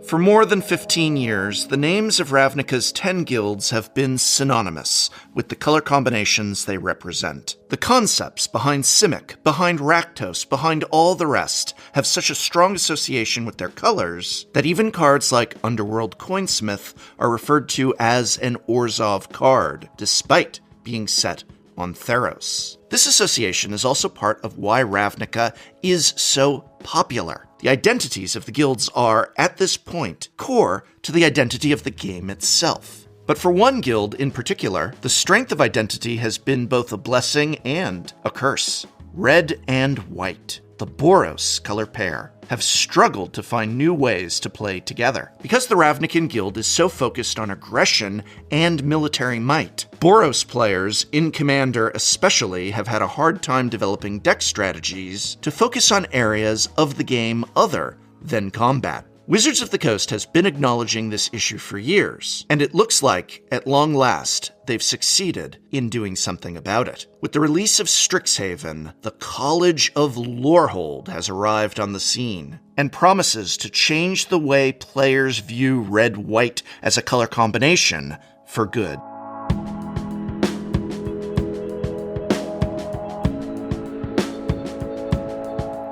For more than 15 years, the names of Ravnica's 10 guilds have been synonymous with the color combinations they represent. The concepts behind Simic, behind Rakdos, behind all the rest have such a strong association with their colors that even cards like Underworld Coinsmith are referred to as an Orzhov card, despite being set on Theros. This association is also part of why Ravnica is so popular. The identities of the guilds are, at this point, core to the identity of the game itself. But for one guild in particular, the strength of identity has been both a blessing and a curse. Red and White, the Boros color pair, have struggled to find new ways to play together. Because the Ravnican guild is so focused on aggression and military might, Boros players, in Commander especially, have had a hard time developing deck strategies to focus on areas of the game other than combat. Wizards of the Coast has been acknowledging this issue for years, and it looks like, at long last, they've succeeded in doing something about it. With the release of Strixhaven, the College of Lorehold has arrived on the scene, and promises to change the way players view red-white as a color combination for good.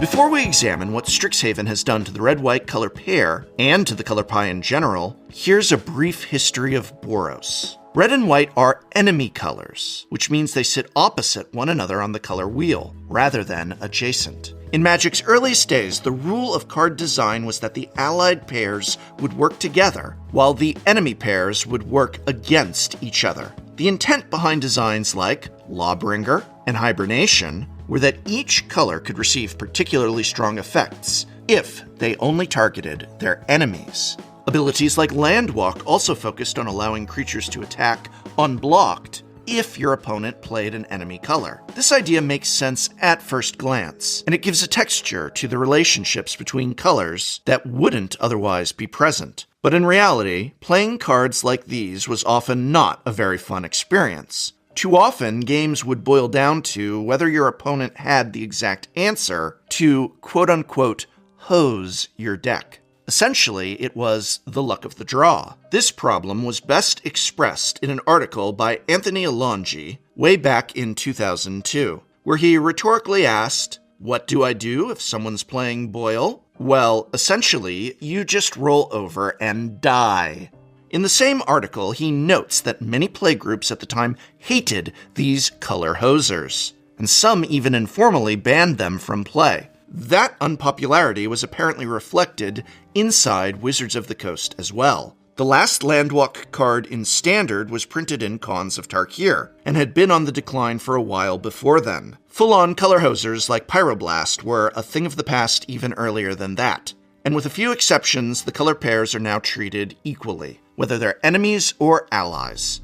Before we examine what Strixhaven has done to the red-white color pair, and to the color pie in general, here's a brief history of Boros. Red and white are enemy colors, which means they sit opposite one another on the color wheel, rather than adjacent. In Magic's earliest days, the rule of card design was that the allied pairs would work together, while the enemy pairs would work against each other. The intent behind designs like Lawbringer and Hibernation were that each color could receive particularly strong effects if they only targeted their enemies. Abilities like Landwalk also focused on allowing creatures to attack unblocked if your opponent played an enemy color. This idea makes sense at first glance, and it gives a texture to the relationships between colors that wouldn't otherwise be present. But in reality, playing cards like these was often not a very fun experience. Too often, games would boil down to whether your opponent had the exact answer to quote-unquote hose your deck. Essentially, it was the luck of the draw. This problem was best expressed in an article by Anthony Alongi way back in 2002, where he rhetorically asked, "What do I do if someone's playing Boil?" Well, essentially, you just roll over and die. In the same article, he notes that many playgroups at the time hated these color hosers, and some even informally banned them from play. That unpopularity was apparently reflected inside Wizards of the Coast as well. The last Landwalk card in Standard was printed in Khans of Tarkir, and had been on the decline for a while before then. Full-on color hosers like Pyroblast were a thing of the past even earlier than that. And with a few exceptions, the color pairs are now treated equally, whether they're enemies or allies.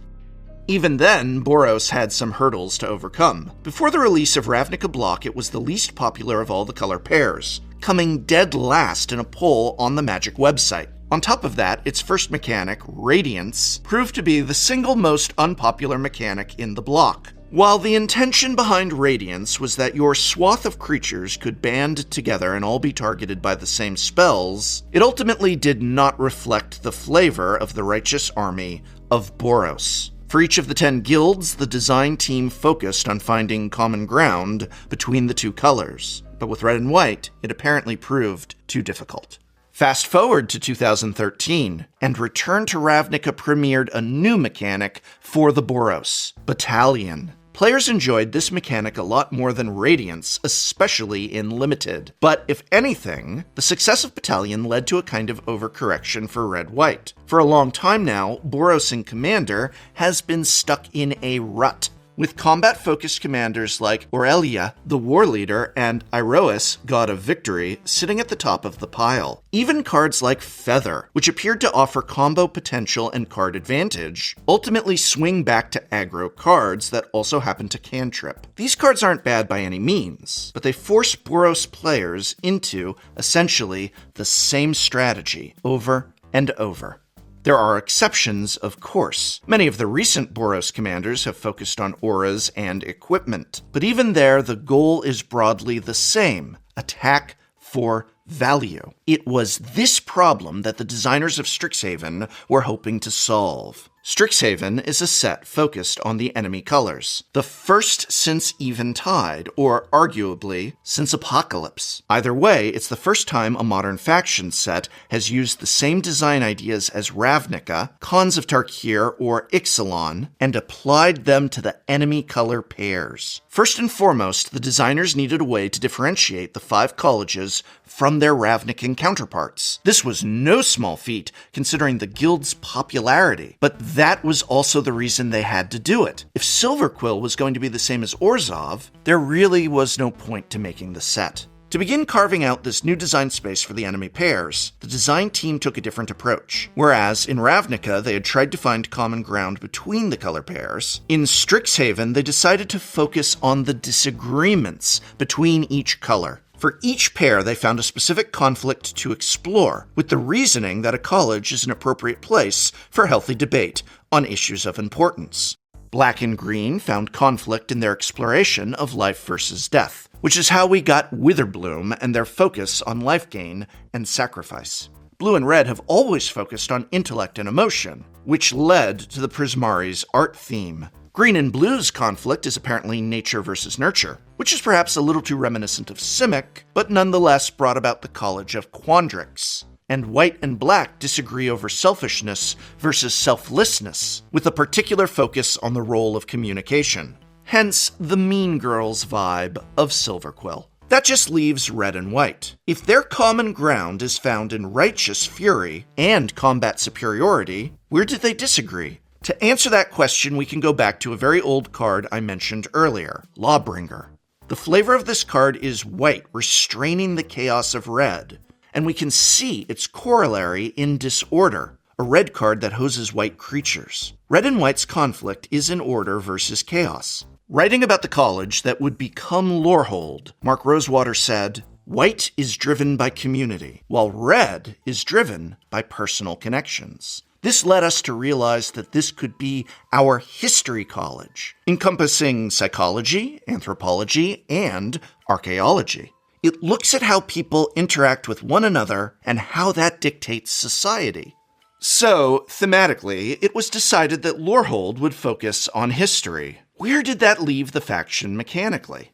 Even then, Boros had some hurdles to overcome. Before the release of Ravnica Block, it was the least popular of all the color pairs, coming dead last in a poll on the Magic website. On top of that, its first mechanic, Radiance, proved to be the single most unpopular mechanic in the block. While the intention behind Radiance was that your swath of creatures could band together and all be targeted by the same spells, it ultimately did not reflect the flavor of the righteous army of Boros. For each of the 10 guilds, the design team focused on finding common ground between the two colors, but with red and white, it apparently proved too difficult. Fast forward to 2013, and Return to Ravnica premiered a new mechanic for the Boros, Battalion. Players enjoyed this mechanic a lot more than Radiance, especially in Limited. But if anything, the success of Battalion led to a kind of overcorrection for red-white. For a long time now, Boros in Commander has been stuck in a rut, with combat-focused commanders like Aurelia, the War Leader, and Iroas, God of Victory, sitting at the top of the pile. Even cards like Feather, which appeared to offer combo potential and card advantage, ultimately swing back to aggro cards that also happen to cantrip. These cards aren't bad by any means, but they force Boros players into, essentially, the same strategy over and over. There are exceptions, of course. Many of the recent Boros commanders have focused on auras and equipment, but even there, the goal is broadly the same: attack for value. It was this problem that the designers of Strixhaven were hoping to solve. Strixhaven is a set focused on the enemy colors, the first since Eventide, or arguably, since Apocalypse. Either way, it's the first time a modern faction set has used the same design ideas as Ravnica, Khans of Tarkir, or Ixalan, and applied them to the enemy color pairs. First and foremost, the designers needed a way to differentiate the 5 colleges from their Ravnican counterparts. This was no small feat, considering the guild's popularity, but that was also the reason they had to do it. If Silverquill was going to be the same as Orzhov, there really was no point to making the set. To begin carving out this new design space for the enemy pairs, the design team took a different approach. Whereas in Ravnica they had tried to find common ground between the color pairs, in Strixhaven they decided to focus on the disagreements between each color. For each pair, they found a specific conflict to explore, with the reasoning that a college is an appropriate place for healthy debate on issues of importance. Black and Green found conflict in their exploration of life versus death, which is how we got Witherbloom and their focus on life gain and sacrifice. Blue and Red have always focused on intellect and emotion, which led to the Prismari's art theme. Green and Blue's conflict is apparently nature versus nurture, which is perhaps a little too reminiscent of Simic, but nonetheless brought about the College of Quandrix. And White and Black disagree over selfishness versus selflessness, with a particular focus on the role of communication. Hence, the Mean Girls vibe of Silverquill. That just leaves Red and White. If their common ground is found in righteous fury and combat superiority, where do they disagree? To answer that question, we can go back to a very old card I mentioned earlier, Lawbringer. The flavor of this card is white, restraining the chaos of red, and we can see its corollary in Disorder, a red card that hoses white creatures. Red and White's conflict is in order versus chaos. Writing about the college that would become Lorehold, Mark Rosewater said, "White is driven by community, while red is driven by personal connections." This led us to realize that this could be our history college, encompassing psychology, anthropology, and archaeology. It looks at how people interact with one another and how that dictates society. So, thematically, it was decided that Lorehold would focus on history. Where did that leave the faction mechanically?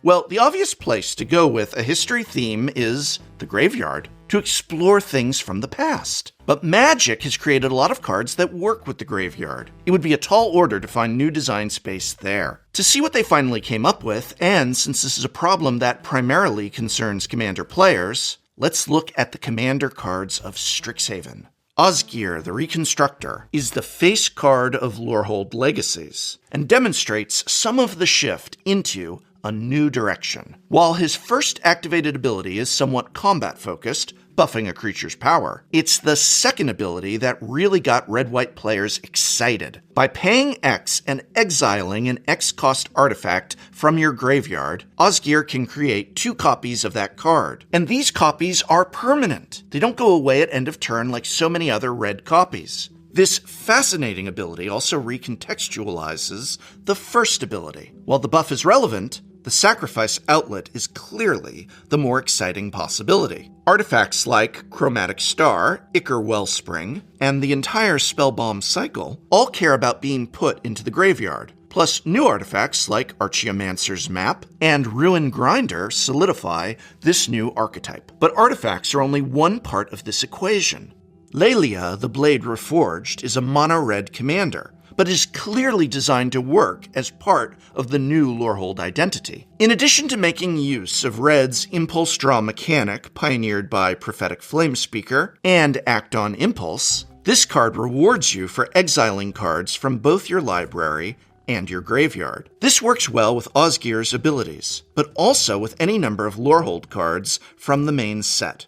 Well, the obvious place to go with a history theme is the graveyard, to explore things from the past. But Magic has created a lot of cards that work with the graveyard. It would be a tall order to find new design space there. To see what they finally came up with, and since this is a problem that primarily concerns Commander players, let's look at the Commander cards of Strixhaven. Osgir, the Reconstructor, is the face card of Lorehold Legacies, and demonstrates some of the shift into a new direction. While his first activated ability is somewhat combat-focused, buffing a creature's power, it's the second ability that really got red-white players excited. By paying X and exiling an X-cost artifact from your graveyard, Osgir can create 2 copies of that card. And these copies are permanent. They don't go away at end of turn like so many other red copies. This fascinating ability also recontextualizes the first ability. While the buff is relevant, the sacrifice outlet is clearly the more exciting possibility. Artifacts like Chromatic Star, Ichor Wellspring, and the entire Spellbomb cycle all care about being put into the graveyard. Plus, new artifacts like Archaeomancer's Map and Ruin Grinder solidify this new archetype. But artifacts are only one part of this equation. Lelia, the Blade Reforged, is a mono-red commander, but is clearly designed to work as part of the new Lorehold identity. In addition to making use of Red's Impulse Draw mechanic pioneered by Prophetic Flamespeaker and Act on Impulse, this card rewards you for exiling cards from both your library and your graveyard. This works well with Osgir's abilities, but also with any number of Lorehold cards from the main set.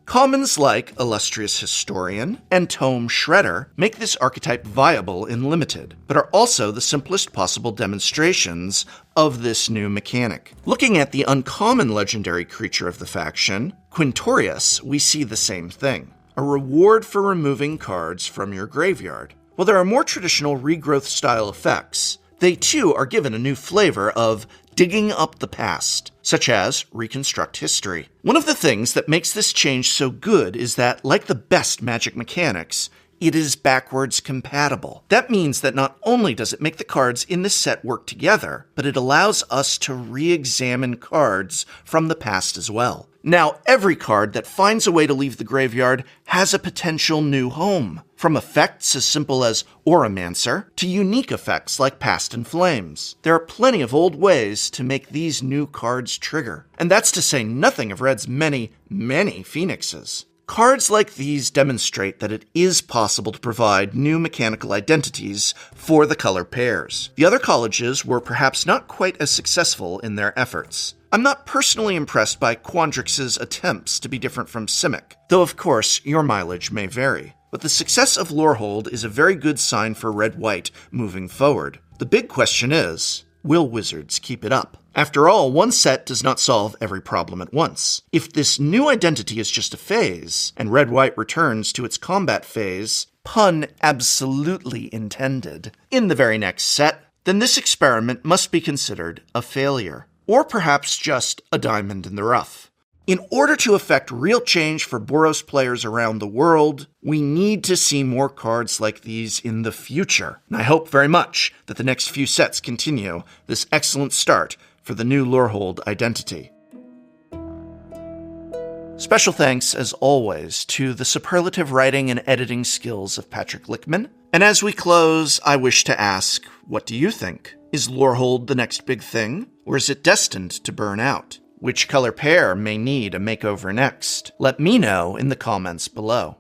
Commons like Illustrious Historian and Tome Shredder make this archetype viable in Limited, but are also the simplest possible demonstrations of this new mechanic. Looking at the uncommon legendary creature of the faction, Quintorius, we see the same thing. A reward for removing cards from your graveyard. While there are more traditional regrowth style effects, they too are given a new flavor of digging up the past, such as reconstruct history. One of the things that makes this change so good is that, like the best Magic mechanics, it is backwards compatible. That means that not only does it make the cards in this set work together, but it allows us to re-examine cards from the past as well. Now, every card that finds a way to leave the graveyard has a potential new home, from effects as simple as Auramancer to unique effects like Past in Flames. There are plenty of old ways to make these new cards trigger, and that's to say nothing of Red's many, many Phoenixes. Cards like these demonstrate that it is possible to provide new mechanical identities for the color pairs. The other colleges were perhaps not quite as successful in their efforts. I'm not personally impressed by Quandrix's attempts to be different from Simic, though of course your mileage may vary. But the success of Lorehold is a very good sign for Red-White moving forward. The big question is, will Wizards keep it up? After all, one set does not solve every problem at once. If this new identity is just a phase, and Red-White returns to its combat phase, pun absolutely intended, in the very next set, then this experiment must be considered a failure. Or perhaps just a diamond in the rough. In order to effect real change for Boros players around the world, we need to see more cards like these in the future. And I hope very much that the next few sets continue this excellent start for the new Lorehold identity. Special thanks, as always, to the superlative writing and editing skills of Patrick Lickman. And as we close, I wish to ask, what do you think? Is Lorehold the next big thing, or is it destined to burn out? Which color pair may need a makeover next? Let me know in the comments below.